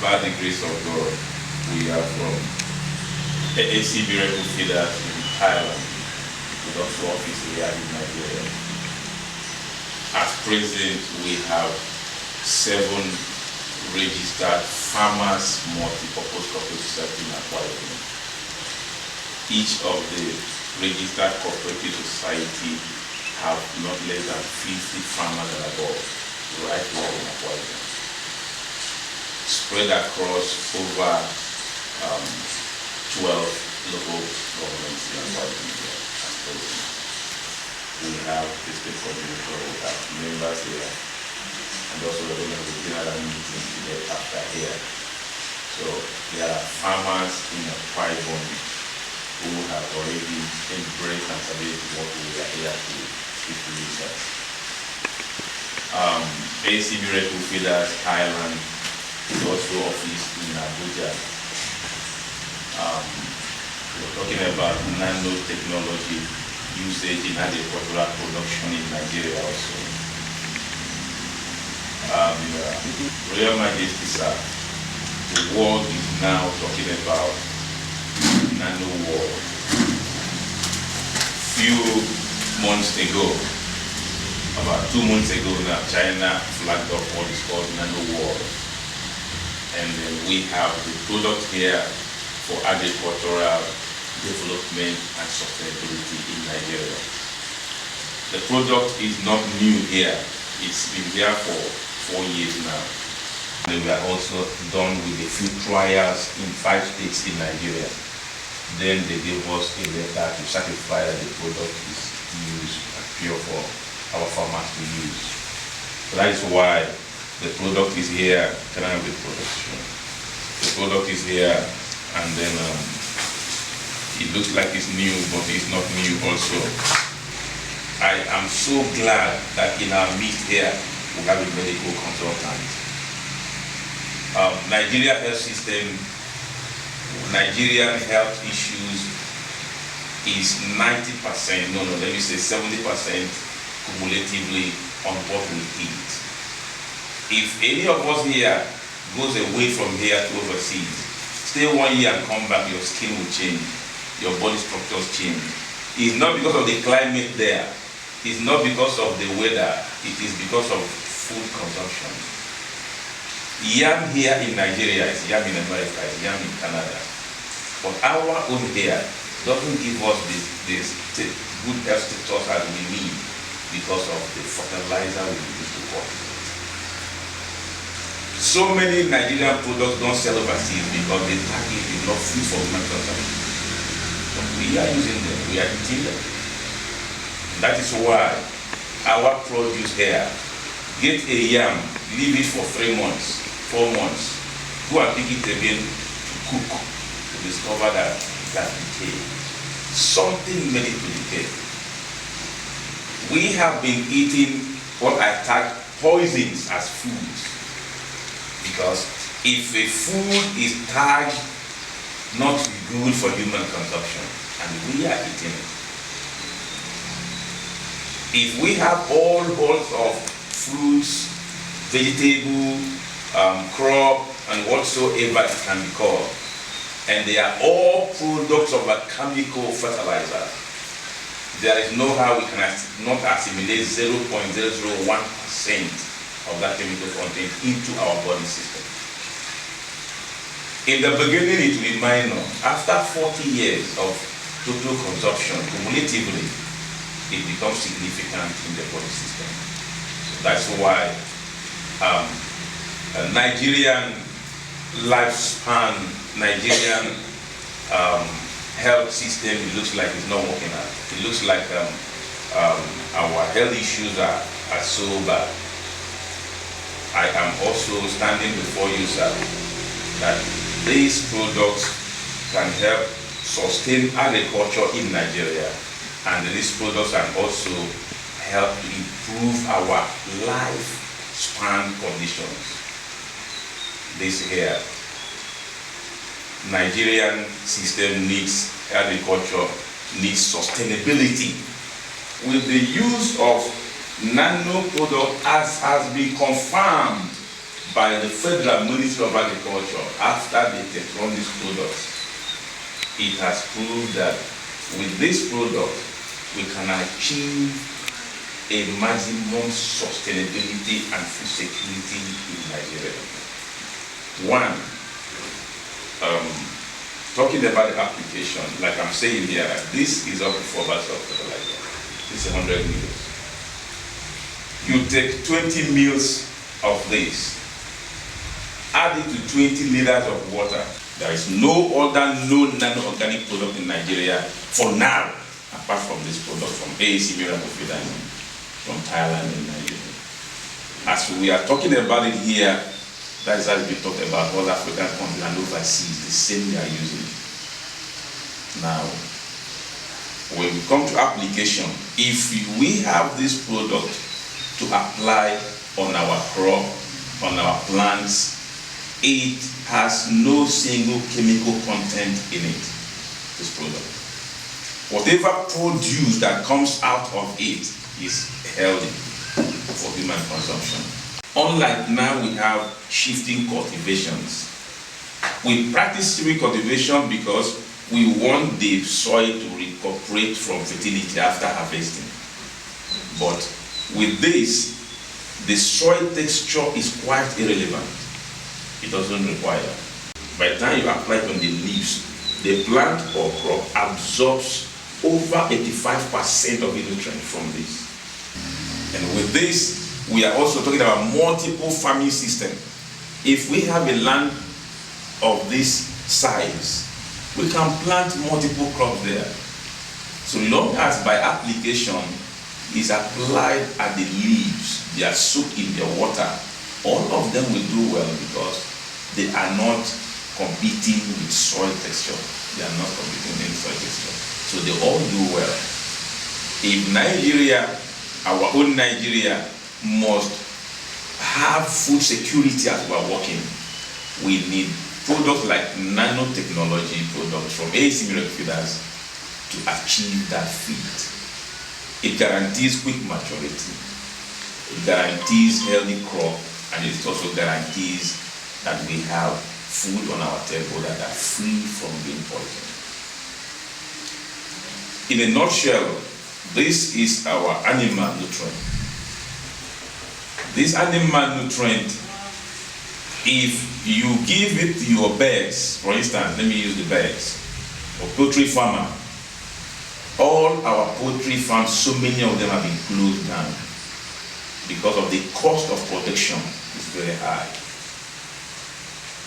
by the grace of God, we are from AC Miracle Feeders in Thailand, with also office here in Nigeria. At present, we have 7 registered farmers multipurpose cooperative in Akwa Ibom. Each of the registered cooperative society have not less than 50 farmers and above right here in Akwa Ibom, spread across over 12 local governments in Akwa Ibom at present. We have the state coordinator, we have members here, and also we're going to be general meeting today after here. So there are farmers in Akwa Ibom who have already embraced and submitted what we are here to speak to research. AC Miracle Feeders Thailand is also office in Abuja. We're talking about nanotechnology usage in agricultural production in Nigeria also. Royal Majesty, sir, the world is now talking about nano world. Few months ago, about 2 months ago now, China flagged up what is called nano world. And then we have the product here for agricultural development and sustainability in Nigeria. The product is not new here. It's been there for 4 years now. And we are also done with a few trials in 5 states in Nigeria. Then they gave us a letter to certify that the product is used and pure for our farmers to use. So that is why the product is here. Can I have the production? The product is here, and then it looks like it's new, but it's not new also. I am so glad that in our midst here, we have a medical consultant. Nigeria health system, Nigerian health issues is 90%, let me say 70% cumulatively on what we eat. If any of us here goes away from here to overseas, stay 1 year and come back, your skin will change. Your body structures change. It's not because of the climate there. It's not because of the weather. It is because of food consumption. Yam here in Nigeria is yam in America, is yam in Canada. But our own here doesn't give us this good health status as we need because of the fertilizer we use to grow. So many Nigerian products don't sell overseas because the package is not fit for human consumption. We are using them, we are eating them. That is why our produce here, get a yam, leave it for 3 months, 4 months, go and pick it again to cook, to discover that it has decayed. Something made it to decay. We have been eating what I tag poisons as foods, because if a food is tagged not good for human consumption, and we are eating it. If we have all sorts of fruits, vegetable, crop, and whatsoever it can be called, and they are all products of a chemical fertilizer, there is no how we can not assimilate 0.001% of that chemical content into our body system. In the beginning, it will be minor. After 40 years of total consumption, cumulatively, it becomes significant in the body system. So that's why Nigerian lifespan, Nigerian health system, it looks like it's not working out. It looks like our health issues are so bad. I am also standing before you, sir, that these products can help sustain agriculture in Nigeria, and these products can also help to improve our lifespan conditions. This here, Nigerian system needs agriculture, needs sustainability. With the use of nano product, as has been confirmed by the Federal Ministry of Agriculture after they take on these products. It has proved that with this product, we can achieve a maximum sustainability and food security in Nigeria. One, talking about the application, like I'm saying here, this is up to 4 bags of fertilizer. This is 100 mils. You take 20 mils of this, add it to 20 liters of water. There is no other non-organic product in Nigeria for now, apart from this product from AAC Miracle Feeders from Thailand and Nigeria. As we are talking about it here, that is as we talked about all African countries and overseas, the same they are using it. Now, when we come to application, if we have this product to apply on our crop, on our plants, it has no single chemical content in it, this product. Whatever produce that comes out of it is healthy for human consumption. Unlike now, we have shifting cultivations. We practice seed cultivation because we want the soil to recuperate from fertility after harvesting. But with this, the soil texture is quite irrelevant. It doesn't require. By the time you apply it on the leaves, the plant or crop absorbs over 85% of the nutrient from this. And with this, we are also talking about multiple farming system. If we have a land of this size, we can plant multiple crops there. So long as by application is applied at the leaves, they are soaked in the water, all of them will do well because they are not competing with soil texture. They are not competing with soil texture. So they all do well. If Nigeria, our own Nigeria, must have food security as we are working, we need products like nanotechnology products from AAC Miracle Feeders to achieve that feat. It guarantees quick maturity, it guarantees healthy crop, and it also guarantees that we have food on our table that are free from being poisoned. In a nutshell, this is our animal nutrient. This animal nutrient, if you give it to your birds, for instance, let me use the birds, or poultry farmer, all our poultry farms, so many of them have been closed down because of the cost of production is very high.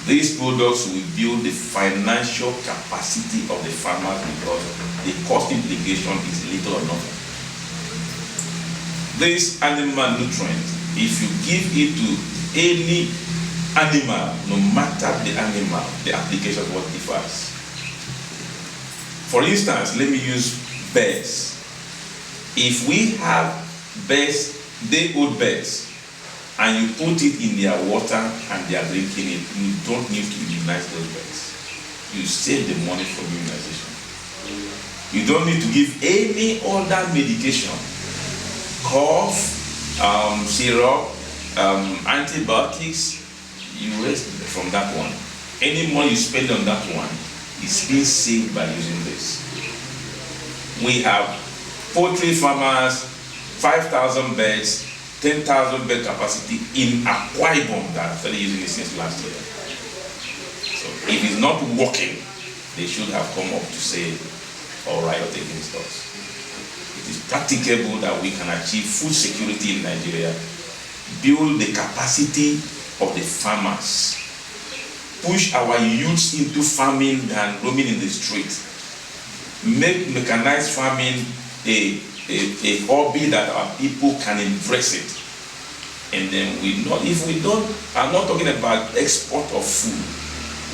These products will build the financial capacity of the farmers because the cost implication is little or nothing. This animal nutrient, if you give it to any animal, no matter the animal, the application of what differs. For instance, let me use birds. If we have birds, day-old birds, and you put it in their water and they are drinking it, you don't need to immunize those birds. You save the money from immunization. You don't need to give any other medication, cough, syrup, antibiotics. You rest from that one. Any money you spend on that one is being saved by using this. We have poultry farmers, 5,000 beds, 10,000 bed capacity in Akwa Ibom that have started using it since last year. So if it's not working, they should have come up to say, all right, or against us. It is practicable that we can achieve food security in Nigeria, build the capacity of the farmers, push our youths into farming than roaming in the street, make mechanized farming a hobby that our people can embrace it. And then if we are not talking about export of food,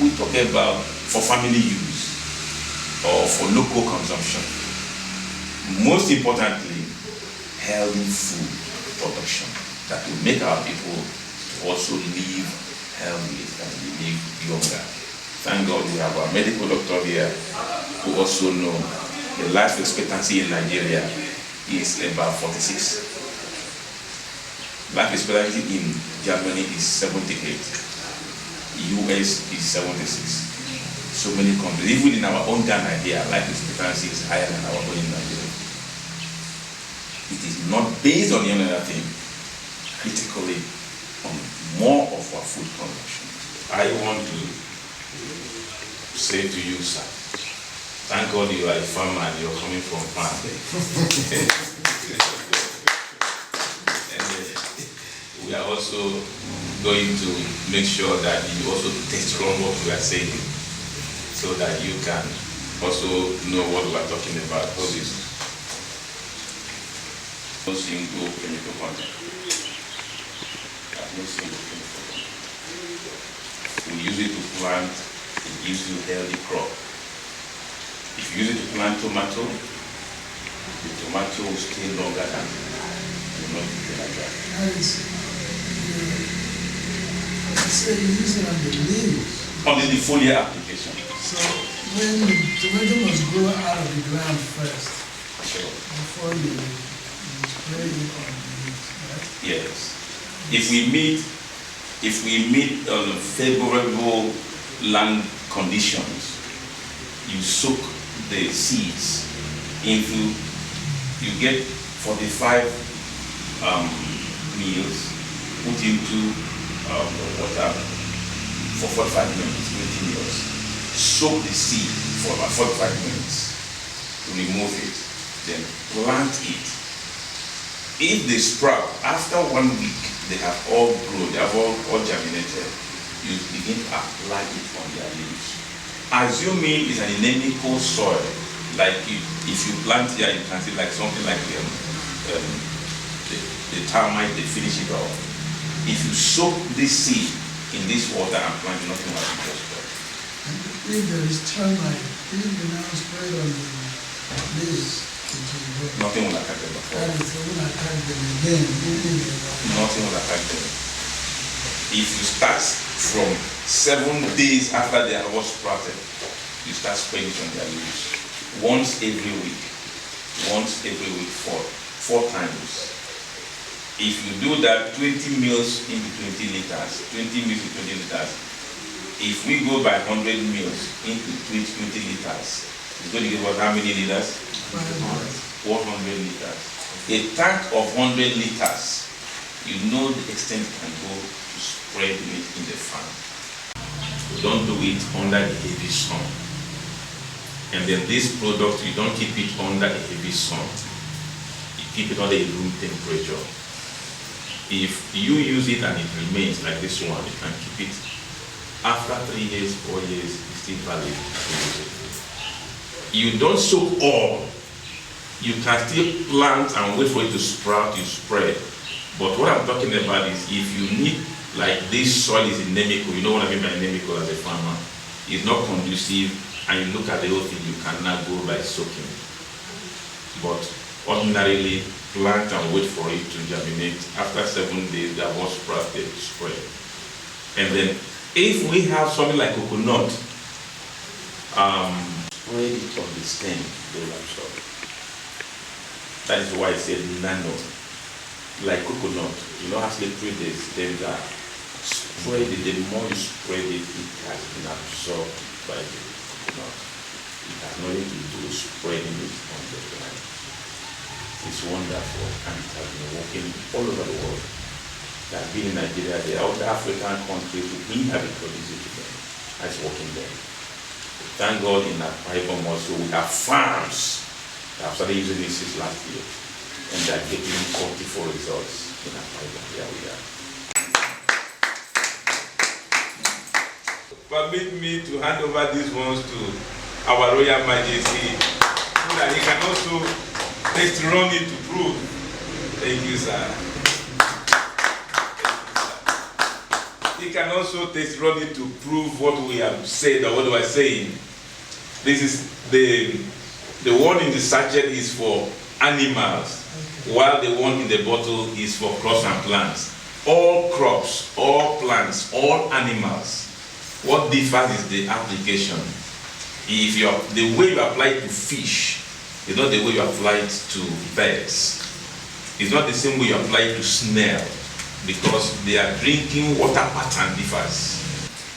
we talk about for family use or for local consumption. Most importantly, healthy food production that will make our people also live healthy and live younger. Thank God we have our medical doctor here who also know the life expectancy in Nigeria is about 46. Life expectancy in Germany is 78. US is 76. So many countries, even in our own Ghana here, life expectancy is higher than our own in Nigeria. It is not based on any other thing, critically on more of our food consumption. I want to say to you, sir, thank God you are a farmer and you're coming from farm. And we are also going to make sure that you also test run what we are saying, so that you can also know what we are talking about. All this. No single chemical content. No single chemical content. We use it to plant, it gives you a healthy crop. If you use it to plant tomato, the tomato will stay longer than it will not be like that. So you use it on the leaves. On the defoliar application. So when the tomato must grow out of the ground first, Sure. before you spray it on the leaves, right? Yes. If we meet favorable land conditions, you soak the seeds into, you get 45 meals, put into water for 45 minutes, 20 meals. Soak the seed for about 45 minutes, remove it, then plant it. If they sprout, after 1 week, they have all grown, they have all germinated, you begin to apply it on their leaves. Assuming it's an inimical soil, like if you plant here, you can see like something like the termite, they finish it off. If you soak this seed in this water and plant, nothing will happen to us. If there is termite, if you now spray on the leaves, nothing will attack them before. that is, it will attack them again. Nothing will attack them. If you start from 7 days after they are all sprouted, you start spraying it on their leaves. Once every week. Once every week, four times. If you do that, 20 mils into 20 liters, 20 mils into 20 liters. If we go by 100 mils into 20 liters, it's going to give us how many liters? 100 liters. A tank of 100 liters, you know the extent it can go to spread it in the farm. You don't do it under the heavy sun. And then this product, you don't keep it under a heavy sun. You keep it under a room temperature. If you use it and it remains like this one, you can keep it. After 3 years, 4 years, it's still valid to use it. You don't soak all. You can still plant and wait for it to sprout, you spread. But what I'm talking about is if you need, like this soil is inimical, you know what I mean by inimical as a farmer, it's not conducive, and you look at the whole thing, you cannot go by soaking. But ordinarily, plant and wait for it to germinate. After 7 days, they are all sprouted, spread. And then, if we have something like coconut, spread it on the stem, they will absorb. That is why I said nano. Like coconut, you know how slippery the stems are. Spread it, the more you spread it, it has been absorbed by the coconut. It has nothing to do with spreading it on the plant. It's wonderful, and it has been working all over the world. They have been in Nigeria, there are other African countries we have introduced it to them. It's working there. Thank God in Akwa Ibom also we have farms that have started using this since last year, and they are getting wonderful results in Akwa Ibom. Here we are. Permit me to hand over these ones to our Royal Majesty, so that he can also test run it to prove. Thank you, sir. He can also test run it to prove what we have said or what we are saying. This is the one in the sachet is for animals, while the one in the bottle is for crops and plants. All crops, all plants, all animals. What differs is the application. If the way you apply it to fish is not the way you apply it to birds. It's not the same way you apply it to snail. because their drinking water pattern differs.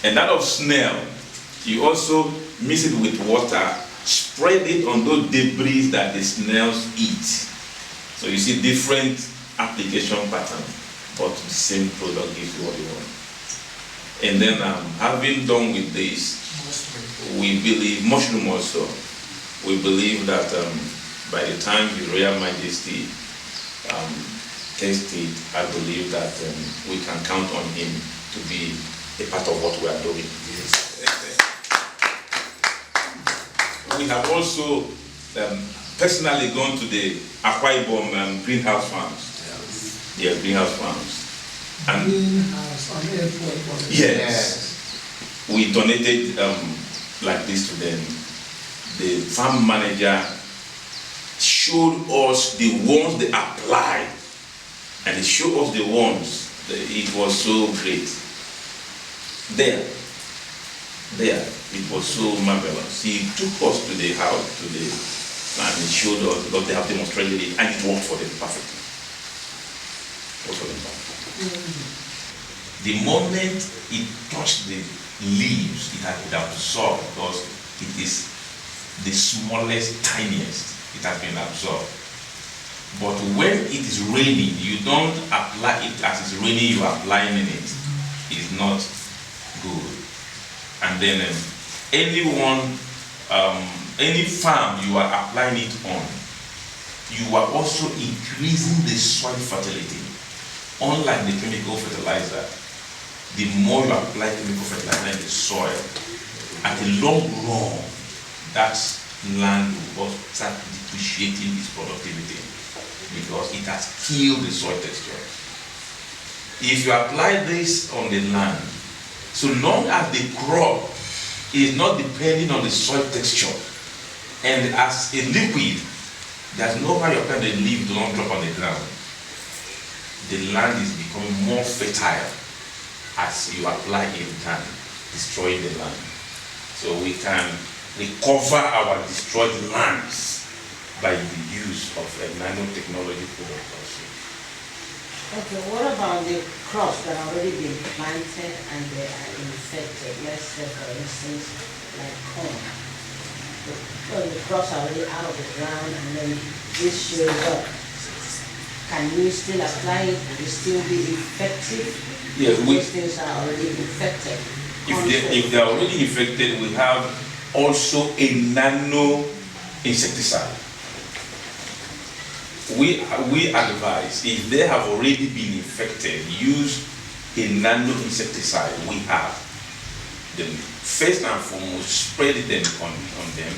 And that of snail, you also mix it with water, spread it on those debris that the snails eat. So you see different application pattern, but the same product gives you what you want. And then having done with this, we believe, mushroom also, we believe that by the time the Royal Majesty taste it, I believe that we can count on him to be a part of what we are doing. Yes. We have also personally gone to the Akwa Ibom greenhouse farms. Yeah, greenhouse farms. And greenhouse on airport. Yes. We donated like this to them. The farm manager showed us the ones they applied, and he showed us the ones that it was so great. There, it was so marvelous. He took us to the house, and he showed us because they have demonstrated it, and it worked for them perfectly. The moment it touched the leaves, it had been absorbed because it is the smallest, tiniest. It has been absorbed. But when it is raining, you don't apply it as it's raining, you are applying it. It's not good. And then any farm you are applying it on, you are also increasing the soil fertility. Unlike the chemical fertilizer, the more you apply chemical fertilizer in the soil, at the long run, that land will start depreciating its productivity because it has killed the soil texture. If you apply this on the land, so long as the crop is not depending on the soil texture, and as a liquid, there's no how you apply the leaf, do not drop on the ground. The land is becoming more fertile as you apply it and destroy the land. So we can recover our destroyed lands by the use of a nanotechnology product also. Okay, what about the crops that have already been planted and they are infected? Let's say, for instance, like corn. The crops are already out of the ground and then this shows up. Can you still apply it? Will it still be effective? Yes, those things are already infected. If they are already infected, we have also a nano insecticide. We advise, if they have already been infected, use a nano insecticide. We have them. First and foremost, spread them on them,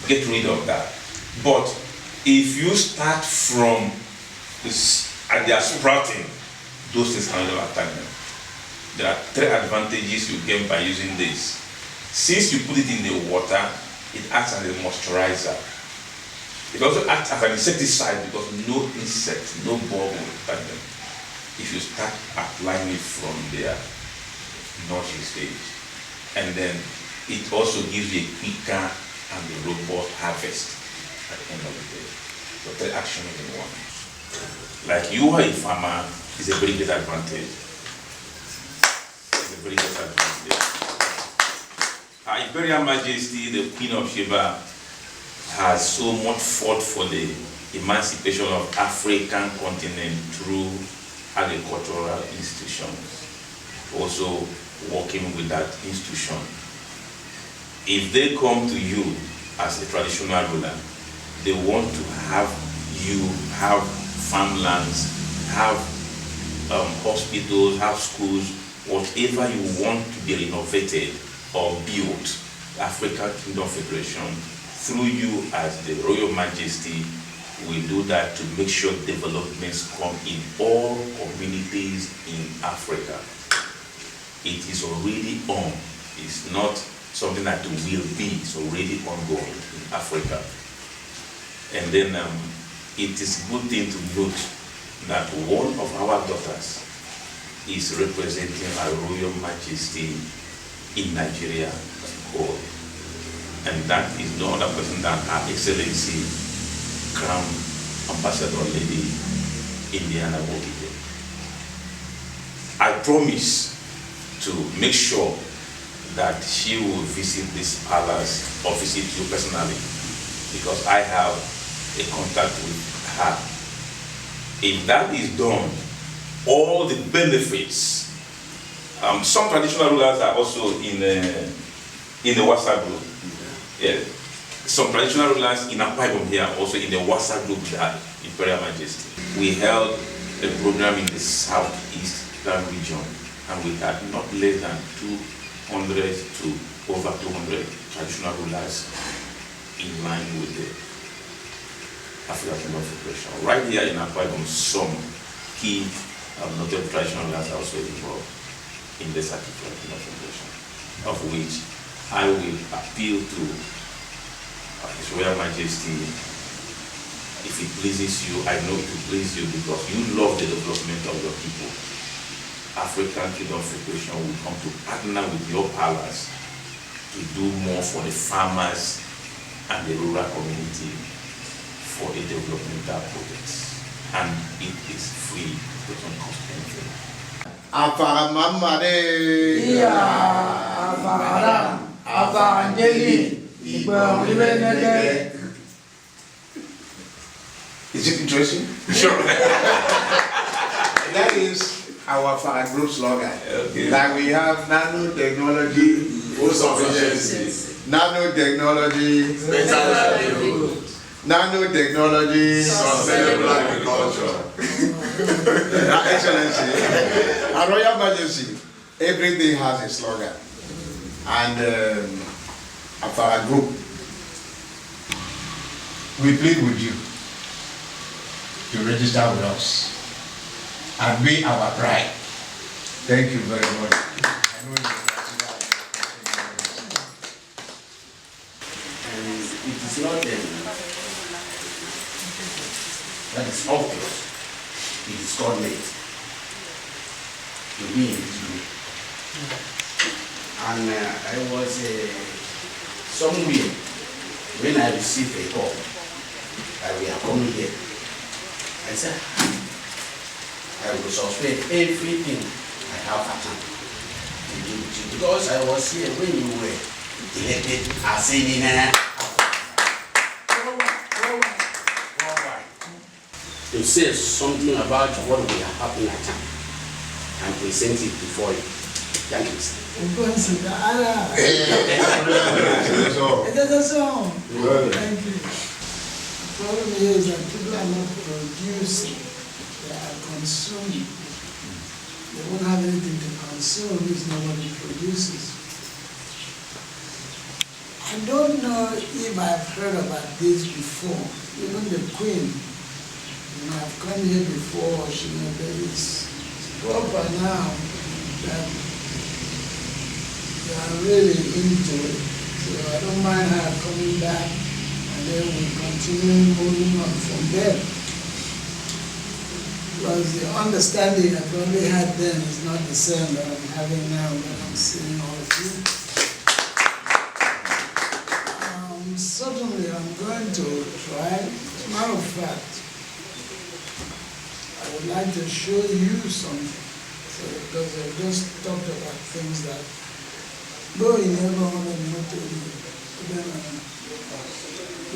get rid of that. But if you start from at their sprouting, those things can never attack them. There are 3 advantages you get by using this. Since you put it in the water, it acts as a moisturizer. It also acts as an insecticide because no insect, no bug will attack them if you start applying it from their nursery stage. And then it also gives you a quicker and a robust harvest at the end of the day. So 3 actions in one. Like you are a farmer, is a very great advantage. It's a very great advantage. Her Imperial Majesty, the Queen of Sheba, has so much fought for the emancipation of African continent through agricultural institutions, also working with that institution. If they come to you as a traditional ruler, they want to have you have farmlands, have hospitals, have schools, whatever you want to be renovated or built. African Kingdom Federation, through you as the Royal Majesty, will do that to make sure developments come in all communities in Africa. It is already on. It's not something that will be. It's already ongoing in Africa. And then it is a good thing to note that one of our daughters is representing our Royal Majesty in Nigeria. And that is no other person than Her Excellency Crown Ambassador Lady Indiana Bokije. promise to make sure that she will visit this palace or visit you personally, because I have a contact with her. If that is done, all the benefits, some traditional rulers are also in the WhatsApp group. Yeah. Some traditional rulers in Akwa Ibom here are also in the WhatsApp group with her Imperial Majesty. We held a program in the southeastern region, and we had not less than 200 to over 200 traditional rulers in line with the African Kingdom Federation. Right here in Akwa Ibom, some key noted traditional rulers are also involved in this African Kingdom Federation, of which I will appeal to His Royal Majesty. If it pleases you, I know it will please you because you love the development of your people. African Kingdom Federation will come to partner with your palace to do more for the farmers and the rural community for a developmental project. And it is free, it doesn't cost anything. Afara mamade, iya, afara, afara angeli, iba ulibeneke. Is it interesting? Sure. That is our Farah Group slogan. Okay. Like we have nanotechnology, nanotechnology, nanotechnology, sustainable agriculture. Excellency, Our Royal Majesty, everything has a slogan. And our Farah Group, we plead with you to register with us and be our pride. Thank you very much. And it is not that is obvious. It is God-made to be in this group. And I was somewhere when I received a call that we are coming here. I said, I will suspend everything I have at hand to do with you because I was here when you were elected as senator. To say something about what we are having at hand and present it before you. Thank you, sir. Thank you. The problem is that people are not producing, they are consuming. They won't have anything to consume if nobody produces. I don't know if I've heard about this before. Even the Queen, I've come here before, she knows that it's proper now that they are really into it. So I don't mind her coming back. And then we continue moving on from there. Because the understanding I've only had then is not the same that I'm having now when I'm seeing all of you. Certainly I'm going to try. As a matter of fact, I would like to show you something. So, because I just talked about things that go in everyone and not to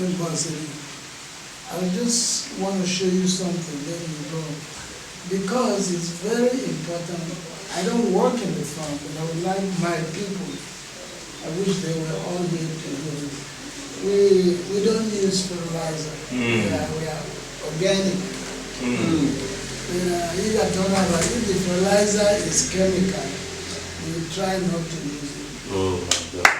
I just want to show you something, then you go. Because it's very important. I don't work in the farm, but I would like my people, I wish they were all here to do it. We don't use fertilizer. We are organic. If you're talking about if the fertilizer is chemical, we try not to use it. Oh my God.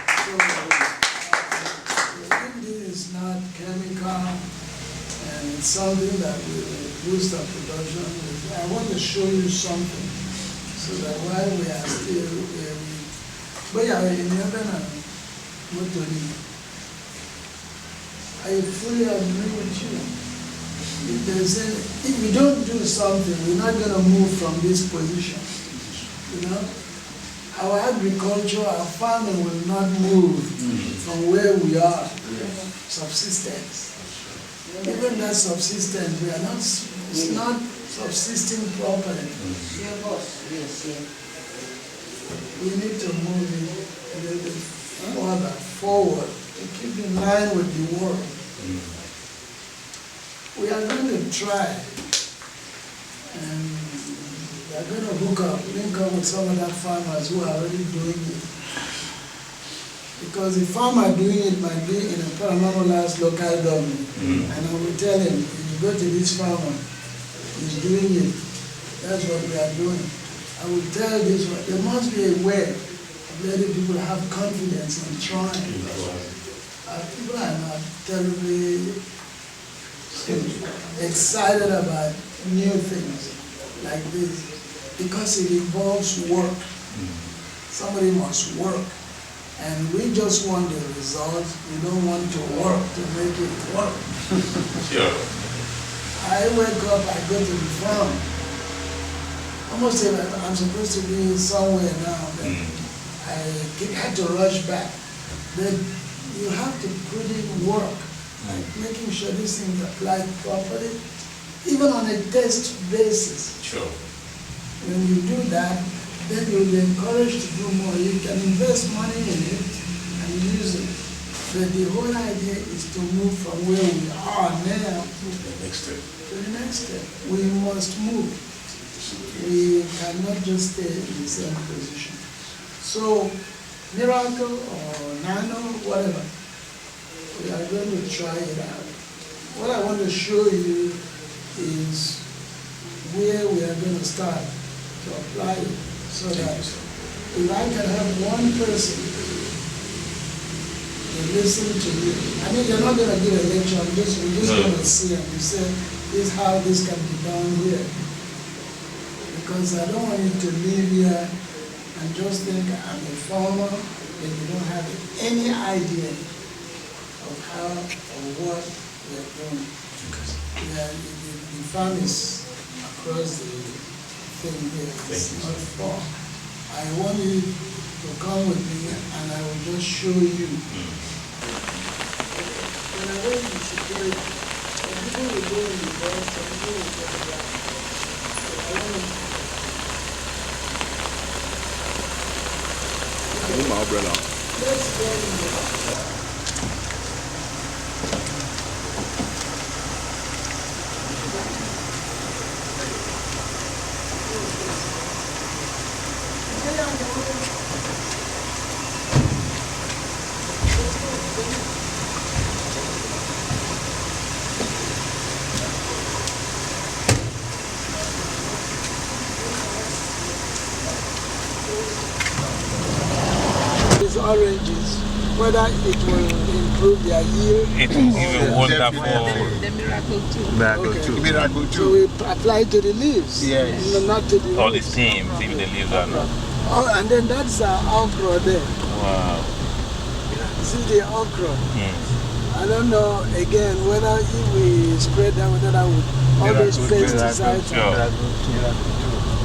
It's not chemical and it's something that will boost our production. I want to show you something so that while we are still I fully agree with you. If we don't do something, we're not going to move from this position. You know? Our agriculture, our farming will not move from where we are. Subsistence. Even that subsistence, we are not, it's not subsisting properly. Yes. this year? We need to move it a little bit further forward to keep in line with the world. We are going to try, and we are going to link up with some other farmers who are already doing it. Because the farmer doing it might be in a Paramount local government. And I will tell him, if you go to this farmer, he's doing it. That's what we are doing. I will tell this one, there must be a way of letting people have confidence in trying. People are not terribly excited about new things like this because it involves work. Somebody must work. And we just want the results. We don't want to work to make it work. Sure. I wake up, I go to the farm. Almost like I'm supposed to be somewhere now. But I had to rush back. But you have to put in work, like making sure these things apply properly, even on a test basis. Sure. When you do that, then you'll be encouraged to do more. You can invest money in it and use it. But the whole idea is to move from where we are now To the next step. to the next step. We must move. We cannot just stay in the same position. So, Miracle or Nano, whatever, we are going to try it out. What I want to show you is where we are going to start to apply it. So that if I can have one person to listen to you, I mean, you're not going to give a lecture, we're just going to see and you say, this is how this can be done here. Because I don't want you to leave here and just think I'm a farmer and you don't have any idea of how or what we're doing. The farm is across the thing here. It's not far. I want you to come with me and I will just show you. When I went to security, some people will go in the bus, some people will go back. So I want to Move my umbrella. let's go in the bus. These oranges, whether it will improve their yield. It will give a wonderful. Miracle So too. we apply to the leaves, Yes. not to the All the roots. steams, even the leaves are not. Oh, and then that's okra there. Wow. See the okra? I don't know, again, whether if we spread that, whether that would, all those pesticides, Sure.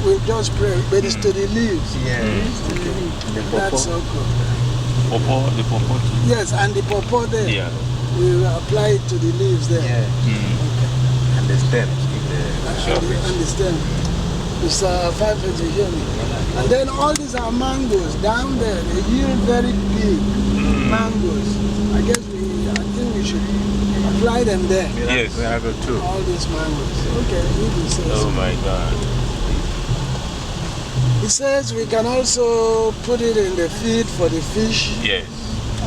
we just spray, but it's to the leaves. That's okra. The pawpaw too. Yes, and the pawpaw there, Yeah. we will apply it to the leaves there. And the stems. And the stem. It's 5 vegetarian. And then all these are mangoes down there. They yield very big mangoes. I think we should apply them there. Yes. Miracle too. All these mangoes. Okay, he says. Oh my God. He says we can also put it in the feed for the fish. Yes.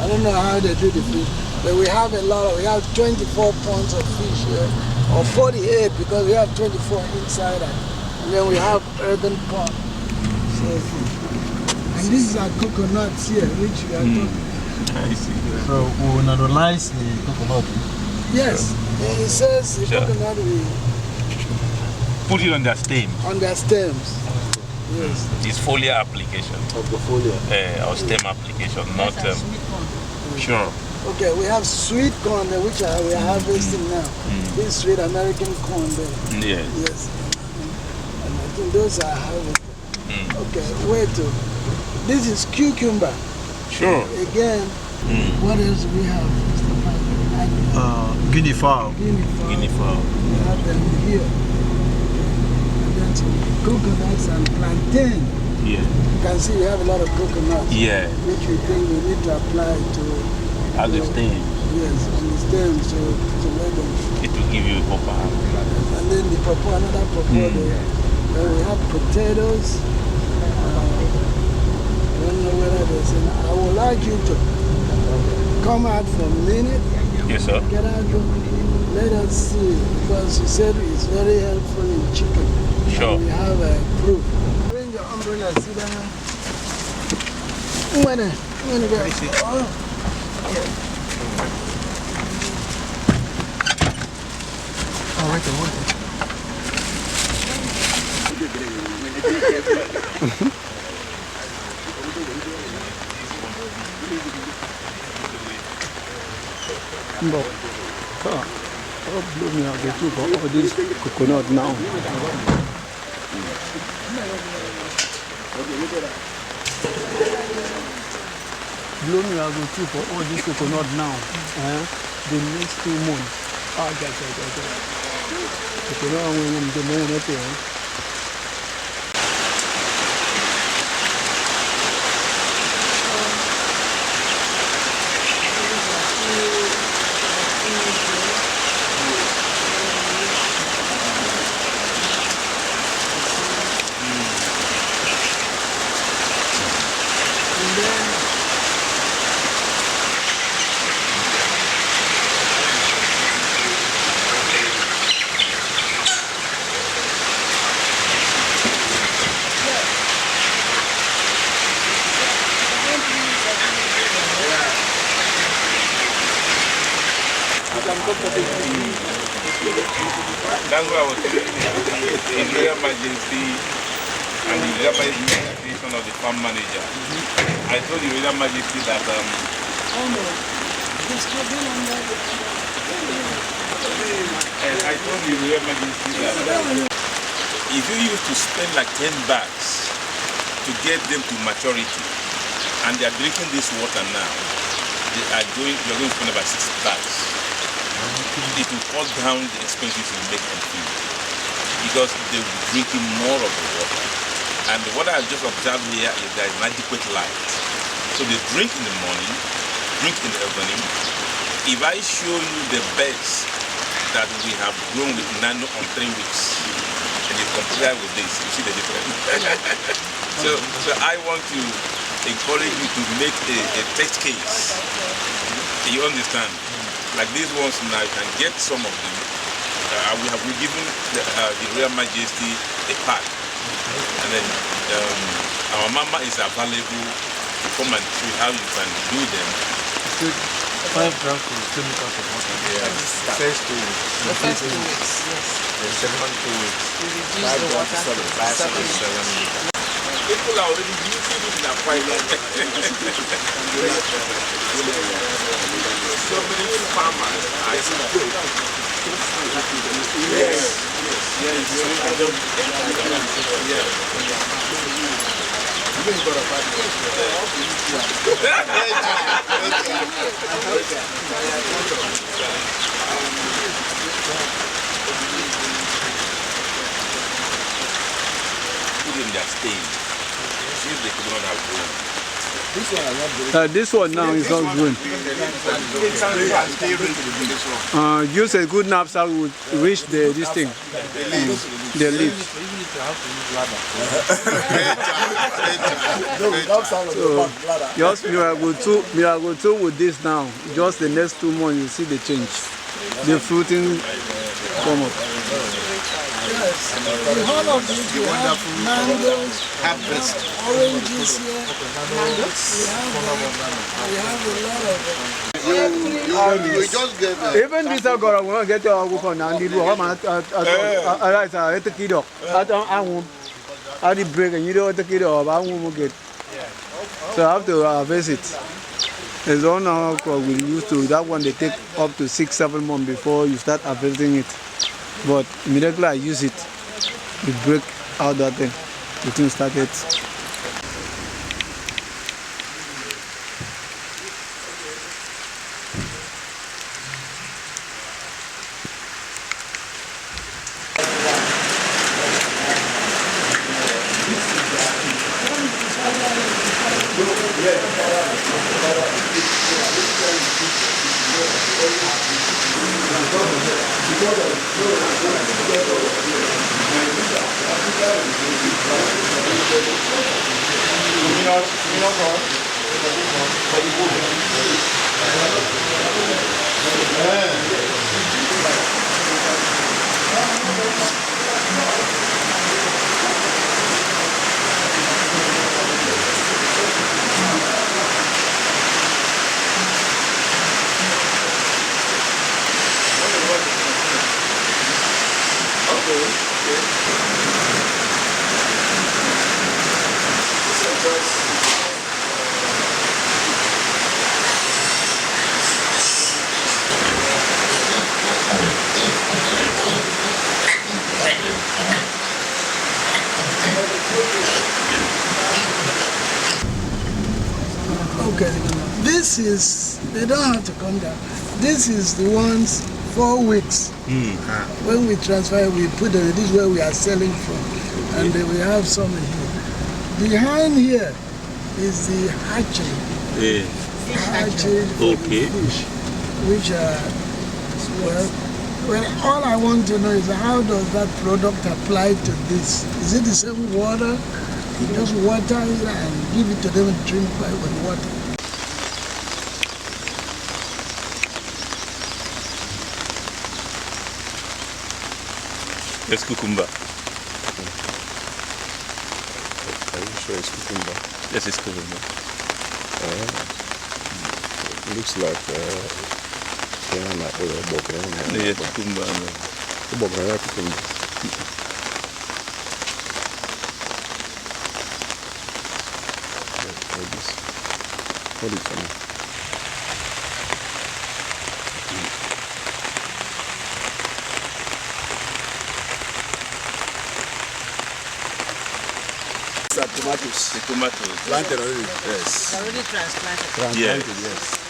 I don't know how they do the fish, but we have we have 24 ponds of fish here, or 48 because we have 24 inside and then we have earthen pond. So, and these are coconuts here, which we are talking. I see. So we will analyze the coconut. Yes, he says the coconut we Put it on their stem. on their stems. Yes. It's foliar application. Of the foliar. Or stem application, not. Sure. Okay, we have sweet corn there, which we are harvesting now. This sweet American corn there. Yes. Yes. And I think those are harvested. Okay, wait. This is cucumber. Sure. Again, what else do we have? Guinea fowl. Guinea fowl. Guinea fowl. We have them here. And important. Coconuts and plantain. Yeah. You can see we have a lot of coconuts. Yeah. Which we think we need to apply to. As a stem. Yes, on the stem, so to let them. It will give you a papa. And then the pawpaw, another pawpaw there. Then we have potatoes. I don't know whether there's an. I would like you to come out for a minute. Yes, sir. Get out, let us see, because you said it's very helpful in chicken. Sure. And we have a proof. Bring your umbrella, sit down. When blow me out the tube for all this coconut now. Blow me out the tube for all this coconut now. The next 2 months. Coconut when the moon That's why I was saying His Royal Majesty and the Royal Majesty creation of the farm manager. I told the Royal Majesty that and I told the Royal Majesty that if you used to spend like 10 bags to get them to maturity and they are drinking this water now, you're going to spend about 6 bags. It will cut down the expenses you make on food because they will be drinking more of the water. And what I just observed here is there is an adequate light. So they drink in the morning, drink in the evening. If I show you the beds that we have grown with NANO on 3 weeks, and you compare with this, you see the difference. so I want to encourage you to make a test case. You understand? Like these ones now, you can get some of them. We've given the Royal Majesty a pack. And then our mama is available to come and show you how you can do them. 5 grams of chemicals of water. Yeah. The first 2 weeks. The first 2 weeks, yes. The second 2 weeks. We reduce the water. 7 liters. People are already using it in Akwa Ibom. So many farmers are still. Put in their stage. If they could not have grown. This one now is not growing. Use a good knapsack would reach this thing. The leaves. So, just miracle 2 with this now. Just the next 2 months you see the change. The fruiting come up. Yes, in all of these we have mangoes, oranges here, we have a lot of We just gave even this I got to get your work now. Need work man. I take it up. I won't. I did break and you don't take it up. I won't get. So I have to harvest it. There's one now we used to. That one they take up to 6-7 months before you start harvesting it. But immediately I use it, we break out that thing. The thing started. Okay, this is, they don't have to come down. This is the ones 4 weeks. When we transfer, we put them, this is where we are selling from. And then we have some in here. Behind here is the hatchery. Hatchery for the fish, which are, well, all I want to know is how does that product apply to this? Is it the same water? You just water it and give it to them and drink by with water. It's cucumber. Are you sure it's cucumber? Yes, it's cucumber. It looks like Yeah, cucumber. What is it? Tomatoes. The tomatoes. Planted already. It's already transplanted. Yes. Yes.